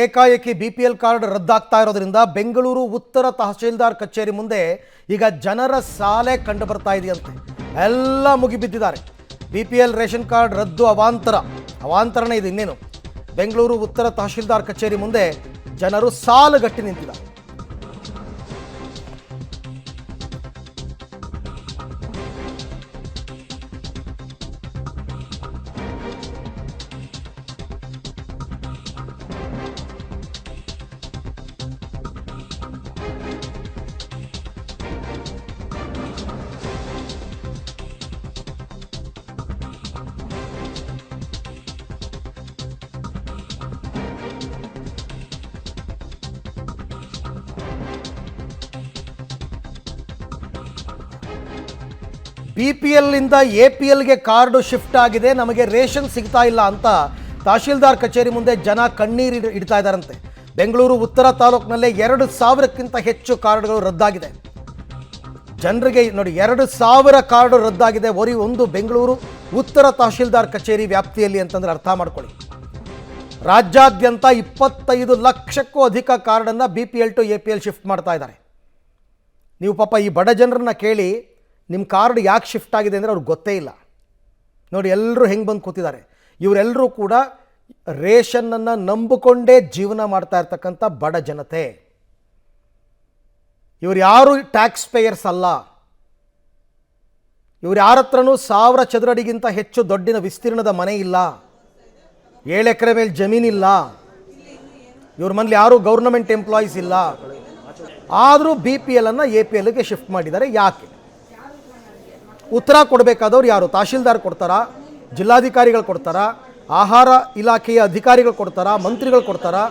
ಏಕಾಏಕಿ BPL card ರದ್ದಾಗ್ತಾ ಇರೋದ್ರಿಂದ ಬೆಂಗಳೂರು ಉತ್ತರ ತಹಶೀಲ್ದಾರ್ ಕಚೇರಿ ಮುಂದೆ ಈಗ ಜನರ ಸಾಲೆ ಕಂಡು ಬರ್ತಾ ಇದೆಯಂತೆ. ಎಲ್ಲ ಮುಗಿಬಿದ್ದಿದ್ದಾರೆ. BPL ರೇಷನ್ ಕಾರ್ಡ್ ರದ್ದು ಅವಾಂತರನೇ ಇದು. ಇನ್ನೇನು ಬೆಂಗಳೂರು ಉತ್ತರ ತಹಶೀಲ್ದಾರ್ ಕಚೇರಿ ಮುಂದೆ ಜನರು ಸಾಲುಗಟ್ಟಿ ನಿಂತಿದ್ದಾರೆ. BPL ಇಂದ APLಗೆ ಕಾರ್ಡು ಶಿಫ್ಟ್ ಆಗಿದೆ, ನಮಗೆ ರೇಷನ್ ಸಿಗ್ತಾ ಇಲ್ಲ ಅಂತ ತಹಶೀಲ್ದಾರ್ ಕಚೇರಿ ಮುಂದೆ ಜನ ಕಣ್ಣೀರು ಇಡ್ತಾ ಇದ್ದಾರಂತೆ. ಬೆಂಗಳೂರು ಉತ್ತರ ತಾಲೂಕಿನಲ್ಲೇ 2,000ಕ್ಕಿಂತ ಹೆಚ್ಚು ಕಾರ್ಡ್ಗಳು ರದ್ದಾಗಿದೆ. ಜನರಿಗೆ ನೋಡಿ 2,000 ಕಾರ್ಡು ರದ್ದಾಗಿದೆ ಒಂದು ಬೆಂಗಳೂರು ಉತ್ತರ ತಹಶೀಲ್ದಾರ್ ಕಚೇರಿ ವ್ಯಾಪ್ತಿಯಲ್ಲಿ ಅಂತಂದ್ರೆ ಅರ್ಥ ಮಾಡ್ಕೊಳ್ಳಿ. ರಾಜ್ಯಾದ್ಯಂತ 25 ಲಕ್ಷಕ್ಕೂ ಅಧಿಕ ಕಾರ್ಡನ್ನು BPL ಟು APL ಶಿಫ್ಟ್ ಮಾಡ್ತಾ ಇದ್ದಾರೆ. ನೀವು ಪಾಪ ಈ ಬಡ ಜನರನ್ನ ಕೇಳಿ ನಿಮ್ಮ ಕಾರ್ಡ್ ಯಾಕೆ ಶಿಫ್ಟ್ ಆಗಿದೆ ಅಂದರೆ ಅವ್ರಿಗೆ ಗೊತ್ತೇ ಇಲ್ಲ. ನೋಡಿ ಎಲ್ಲರೂ ಹೆಂಗೆ ಬಂದು ಕೂತಿದ್ದಾರೆ. ಇವರೆಲ್ಲರೂ ಕೂಡ ರೇಷನ್ನನ್ನು ನಂಬಿಕೊಂಡೇ ಜೀವನ ಮಾಡ್ತಾ ಇರ್ತಕ್ಕಂಥ ಬಡ ಜನತೆ. ಇವರು ಯಾರು ಟ್ಯಾಕ್ಸ್ ಪೇಯರ್ಸ್ ಅಲ್ಲ. ಇವ್ರು ಯಾರ ಹತ್ರನೂ 1000 ಚದರ ಅಡಿಗಿಂತ ಹೆಚ್ಚು ದೊಡ್ಡಿನ ವಿಸ್ತೀರ್ಣದ ಮನೆ ಇಲ್ಲ, 7 ಎಕರೆ ಮೇಲೆ ಜಮೀನಿಲ್ಲ, ಇವ್ರ ಮನೇಲಿ ಯಾರೂ ಗೌರ್ನಮೆಂಟ್ ಎಂಪ್ಲಾಯೀಸ್ ಇಲ್ಲ. ಆದರೂ BPL ಅನ್ನು APLಗೆ ಶಿಫ್ಟ್ ಮಾಡಿದ್ದಾರೆ. ಯಾಕೆ? ಉತ್ತರ ಕೊಡಬೇಕಾದವ್ರು ಯಾರು? ತಹಶೀಲ್ದಾರ್ ಕೊಡ್ತಾರಾ, ಜಿಲ್ಲಾಧಿಕಾರಿಗಳು ಕೊಡ್ತಾರಾ, ಆಹಾರ ಇಲಾಖೆಯ ಅಧಿಕಾರಿಗಳು ಕೊಡ್ತಾರಾ, ಮಂತ್ರಿಗಳು ಕೊಡ್ತಾರಾ?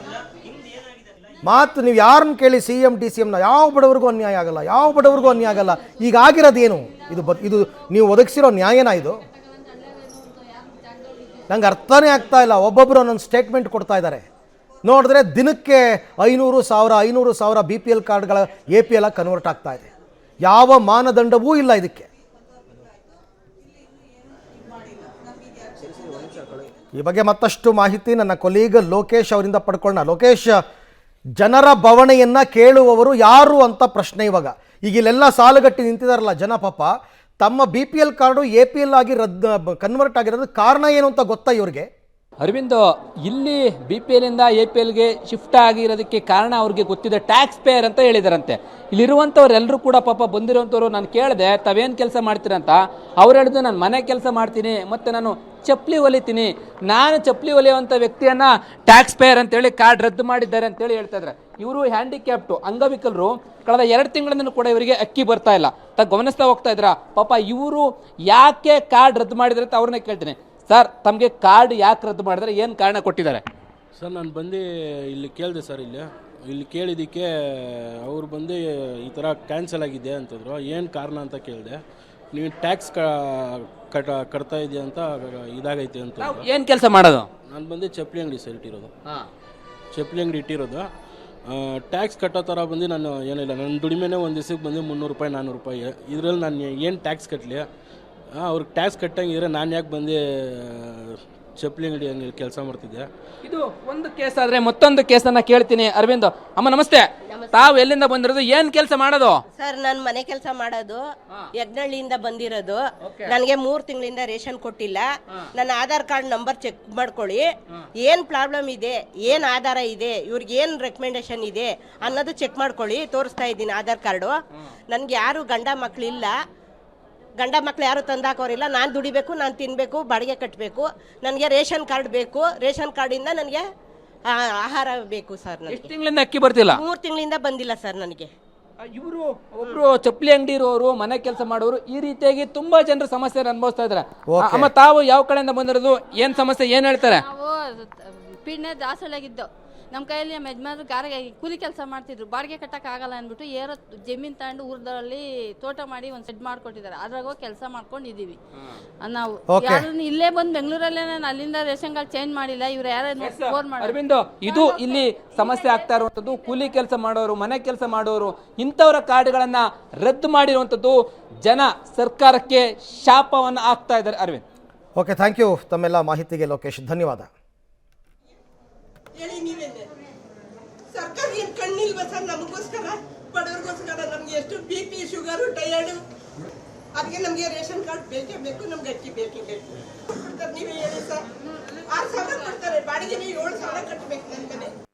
ಮಾತು ನೀವು ಯಾರನ್ನ ಕೇಳಿ CM DCMನ ಯಾವ ಬಡವರಿಗೂ ಅನ್ಯಾಯ ಆಗಲ್ಲ. ಈಗ ಆಗಿರೋದೇನು? ಇದು ನೀವು ಒದಗಿಸಿರೋ ನ್ಯಾಯನ? ಇದು ನಂಗೆ ಅರ್ಥನೇ ಆಗ್ತಾ ಇಲ್ಲ. ಒಬ್ಬೊಬ್ಬರು ಒಂದೊಂದು ಸ್ಟೇಟ್ಮೆಂಟ್ ಕೊಡ್ತಾ ಇದ್ದಾರೆ. ನೋಡಿದ್ರೆ ದಿನಕ್ಕೆ 500,000 BPL ಕಾರ್ಡ್ಗಳ APL ಕನ್ವರ್ಟ್ ಆಗ್ತಾ ಇದೆ. ಯಾವ ಮಾನದಂಡವೂ ಇಲ್ಲ ಇದಕ್ಕೆ. ಈ ಬಗ್ಗೆ ಮತ್ತಷ್ಟು ಮಾಹಿತಿ ನನ್ನ ಕೊಲೀಗ್ ಲೋಕೇಶ್ ಅವರಿಂದ ಪಡ್ಕೊಳ್ಳೋಣ. ಲೋಕೇಶ್, ಜನರ ಬವಣೆಯನ್ನು ಕೇಳುವವರು ಯಾರು ಅಂತ ಪ್ರಶ್ನೆ ಇವಾಗ. ಈಗ ಇಲ್ಲೆಲ್ಲ ಸಾಲುಗಟ್ಟಿ ನಿಂತಿದಾರಲ್ಲ ಜನ, ಪಾಪ ತಮ್ಮ BPL ಕಾರ್ಡು APL ಆಗಿ ಕನ್ವರ್ಟ್ ಆಗಿರೋದು ಕಾರಣ ಏನು ಅಂತ ಗೊತ್ತಾ ಇವ್ರಿಗೆ? ಅರವಿಂದ್, ಇಲ್ಲಿ BPL ಇಂದ APLಗೆ ಶಿಫ್ಟ್ ಆಗಿರೋದಕ್ಕೆ ಕಾರಣ ಅವ್ರಿಗೆ ಗೊತ್ತಿದೆ, ಟ್ಯಾಕ್ಸ್ ಪೇಯರ್ ಅಂತ ಹೇಳಿದಾರಂತೆ. ಇಲ್ಲಿರುವಂಥವ್ರು ಎಲ್ಲರೂ ಕೂಡ ಪಾಪ ಬಂದಿರುವಂಥವ್ರು ನಾನು ಕೇಳಿದೆ ತಾವೇನು ಕೆಲಸ ಮಾಡ್ತೀರಂತ. ಅವ್ರು ಹೇಳಿದ್ರು ನಾನು ಮನೆ ಕೆಲಸ ಮಾಡ್ತೀನಿ ಮತ್ತು ನಾನು ಚಪ್ಪಲಿ ಹೊಲಿತೀನಿ. ನಾನು ಚಪ್ಪಲಿ ಹೊಲಿಯುವಂಥ ವ್ಯಕ್ತಿಯನ್ನು ಟ್ಯಾಕ್ಸ್ ಪೇಯರ್ ಅಂತೇಳಿ ಕಾರ್ಡ್ ರದ್ದು ಮಾಡಿದ್ದಾರೆ ಅಂತೇಳಿ ಹೇಳ್ತಾ ಇದ್ದಾರೆ. ಇವರು ಹ್ಯಾಂಡಿಕ್ಯಾಪ್ಟು, ಅಂಗವಿಕಲರು. ಕಳೆದ 2 ತಿಂಗಳಿಂದ ಕೂಡ ಇವರಿಗೆ ಅಕ್ಕಿ ಬರ್ತಾ ಇಲ್ಲ. ಗಮನಿಸ್ತಾ ಹೋಗ್ತಾ ಇದ್ರ ಪಾಪ. ಇವರು ಯಾಕೆ ಕಾರ್ಡ್ ರದ್ದು ಮಾಡಿದ್ರೆ ಅಂತ ಅವ್ರನ್ನೇ ಕೇಳ್ತೀನಿ. ಸರ್, ತಮಗೆ ಕಾರ್ಡ್ ಯಾಕೆ ರದ್ದು ಮಾಡಿದ್ರೆ, ಏನು ಕಾರಣ ಕೊಟ್ಟಿದ್ದಾರೆ? ಸರ್, ನಾನು ಬಂದು ಇಲ್ಲಿ ಕೇಳಿದೆ ಸರ್. ಇಲ್ಲಿ ಕೇಳಿದ್ದಕ್ಕೆ ಅವ್ರು ಬಂದು ಈ ಥರ ಕ್ಯಾನ್ಸಲ್ ಆಗಿದೆ ಅಂತಂದರು. ಏನು ಕಾರಣ ಅಂತ ಕೇಳಿದೆ. ನೀವು ಟ್ಯಾಕ್ಸ್ ಕಟ್ತಾ ಇದೆಯಾ ಅಂತ ಇದಾಗೈತೆ ಅಂತ. ಏನು ಕೆಲಸ ಮಾಡೋದು? ನಾನು ಬಂದು ಚಪ್ಪಲಿ ಅಂಗಡಿ ಸರ್ ಇಟ್ಟಿರೋದು. ಚಪ್ಪಲಿ ಅಂಗಡಿ ಇಟ್ಟಿರೋದು. ಟ್ಯಾಕ್ಸ್ ಕಟ್ಟೋ ಥರ ಬಂದು ನಾನು ಏನಿಲ್ಲ, ನನ್ನ ದುಡಿಮೆನೇ ಒಂದು ದಿವಸಕ್ಕೆ ಬಂದು 300 ರೂಪಾಯಿ 400 ರೂಪಾಯಿ. ಇದರಲ್ಲಿ ನಾನು ಏನು ಟ್ಯಾಕ್ಸ್ ಕಟ್ಟಲಿ? ಅವ್ರಿಗೆ ಟ್ಯಾಕ್ಸ್ ಕಟ್ಟಂಗಿದ್ರೆ ನಾನು ಯಾಕೆ ಬಂದು ಚಪ್ಪಲಿ ಅಂಗಡಿ ಹಂಗೆ ಕೆಲಸ ಮಾಡ್ತಿದ್ದೆ? ಇದು ಒಂದು ಕೇಸ್ ಆದರೆ ಮತ್ತೊಂದು ಕೇಸನ್ನು ಕೇಳ್ತೀನಿ. ಅರವಿಂದ್ ಅಮ್ಮ, ನಮಸ್ತೆ. ತಾವು ಎಲ್ಲಿಂದ ಬಂದಿರೋದು, ಏನು ಕೆಲಸ ಮಾಡೋದು? ಸರ್, ನಾನು ಮನೆ ಕೆಲಸ ಮಾಡೋದು. ಯಜ್ಞಹಳ್ಳಿಯಿಂದ ಬಂದಿರೋದು. ನನಗೆ 3 ತಿಂಗಳಿಂದ ರೇಷನ್ ಕೊಟ್ಟಿಲ್ಲ. ನನ್ನ ಆಧಾರ್ ಕಾರ್ಡ್ ನಂಬರ್ ಚೆಕ್ ಮಾಡ್ಕೊಳ್ಳಿ. ಏನು ಪ್ರಾಬ್ಲಮ್ ಇದೆ, ಏನು ಆಧಾರ ಇದೆ, ಇವ್ರಿಗೆ ಏನು ರೆಕಮೆಂಡೇಶನ್ ಇದೆ ಅನ್ನೋದು ಚೆಕ್ ಮಾಡ್ಕೊಳ್ಳಿ. ತೋರಿಸ್ತಾ ಇದ್ದೀನಿ ಆಧಾರ್ ಕಾರ್ಡು. ನನಗೆ ಯಾರು ಗಂಡ ಮಕ್ಳು ಯಾರು ತಂದಾಕೋರಿಲ್ಲ. ನಾನು ದುಡಿಬೇಕು, ನಾನು ತಿನ್ನಬೇಕು, ಬಾಡಿಗೆ ಕಟ್ಟಬೇಕು. ನನಗೆ ರೇಷನ್ ಕಾರ್ಡ್ ಬೇಕು. ರೇಷನ್ ಕಾರ್ಡಿಂದ ನನಗೆ ಆಹಾರ ಬೇಕು ಸರ್. ಎಷ್ಟು ತಿಂಗಳಿಂದ ಅಕ್ಕಿ ಬರ್ತಿಲ್ಲ? 3 ತಿಂಗಳಿಂದ ಬಂದಿಲ್ಲ ಸರ್ ನನಗೆ. ಇವರು ಒಬ್ರು ಚಪ್ಪಲಿ ಅಂಗಡಿ ಇರೋರು, ಮನೆ ಕೆಲಸ ಮಾಡೋರು, ಈ ರೀತಿಯಾಗಿ ತುಂಬಾ ಜನರು ಸಮಸ್ಯೆ ಅನುಭವಿಸ್ತಾ ಇದ್ದಾರೆ. ಅಮ್ಮ, ತಾವು ಯಾವ ಕಡೆಯಿಂದ ಬಂದಿರೋದು, ಏನ್ ಸಮಸ್ಯೆ, ಏನ್ ಹೇಳ್ತಾರೆ? ನಾವು ಪಿಣ್ಣೆ ದಾಸಳಾಗಿದ್ದು. ನಮ್ಮ ಕೈಯಲ್ಲಿ ನಮ್ಮ ಯಜಮಾನ್ರು ಕೂಲಿ ಕೆಲಸ ಮಾಡ್ತಿದ್ರು. ಬಾಡಿಗೆ ಕಟ್ಟಕ್ಕಾಗಲ್ಲ ಅಂದ್ಬಿಟ್ಟು ಜಮೀನು ತಗೊಂಡು ಊರದಲ್ಲಿ ತೋಟ ಮಾಡಿ ಒಂದು ಸೆಡ್ ಮಾಡ್ಕೊಟ್ಟಿದ್ದಾರೆ. ಅದ್ರಾಗ ಕೆಲಸ ಮಾಡ್ಕೊಂಡಿದ್ದೀವಿ ನಾವು. ಯಾರನ್ನು ಇಲ್ಲೇ ಬಂದು ಬೆಂಗಳೂರಲ್ಲೇ ನಾನು ಅಲ್ಲಿಂದ ರೇಷನ್ ಕಾರ್ಡ್ ಚೇಂಜ್ ಮಾಡಿಲ್ಲ. ಇವ್ರು ಯಾರು ಫೋನ್ ಮಾಡಿ. ಅರವಿಂದ್, ಇದು ಇಲ್ಲಿ ಸಮಸ್ಯೆ ಆಗ್ತಾ ಇರುವಂಥದ್ದು. ಕೂಲಿ ಕೆಲಸ ಮಾಡೋರು, ಮನೆ ಕೆಲಸ ಮಾಡೋರು, ಇಂಥವರ ಕಾರ್ಡ್ಗಳನ್ನ ರದ್ದು ಮಾಡಿರುವಂಥದ್ದು ಜನ ಸರ್ಕಾರಕ್ಕೆ ಶಾಪವನ್ನು ಆಗ್ತಾ ಇದ್ದಾರೆ. ಅರವಿಂದ್, ಓಕೆ, ಥ್ಯಾಂಕ್ ಯು ತಮ್ಮೆಲ್ಲ ಮಾಹಿತಿಗೆ ಲೋಕೇಶ್, ಧನ್ಯವಾದ. ಅಕ್ಕ ಏನ್ ಕಣ್ಣಿಲ್ವಾ ಸರ್ ನಮಗೋಸ್ಕರ ಬಡವ್ರಿಗೋಸ್ಕರ ನಮ್ಗೆ ಎಷ್ಟು BP ಶುಗರು ಟಯರ್ಡು ಅದಕ್ಕೆ ನಮ್ಗೆ ರೇಷನ್ ಕಾರ್ಡ್ ಬೇಕೇ ಬೇಕು ನಮ್ಗೆ ಅಕ್ಕಿ ಬೇಕೇ ಬೇಕು ನೀವೇ ಹೇಳಿ ಸರ್ 6,000 ಕೊಡ್ತಾರೆ ಬಾಡಿಗೆ 7,000 ಕಟ್ಟಬೇಕು ನನ್ನ ಮನೆ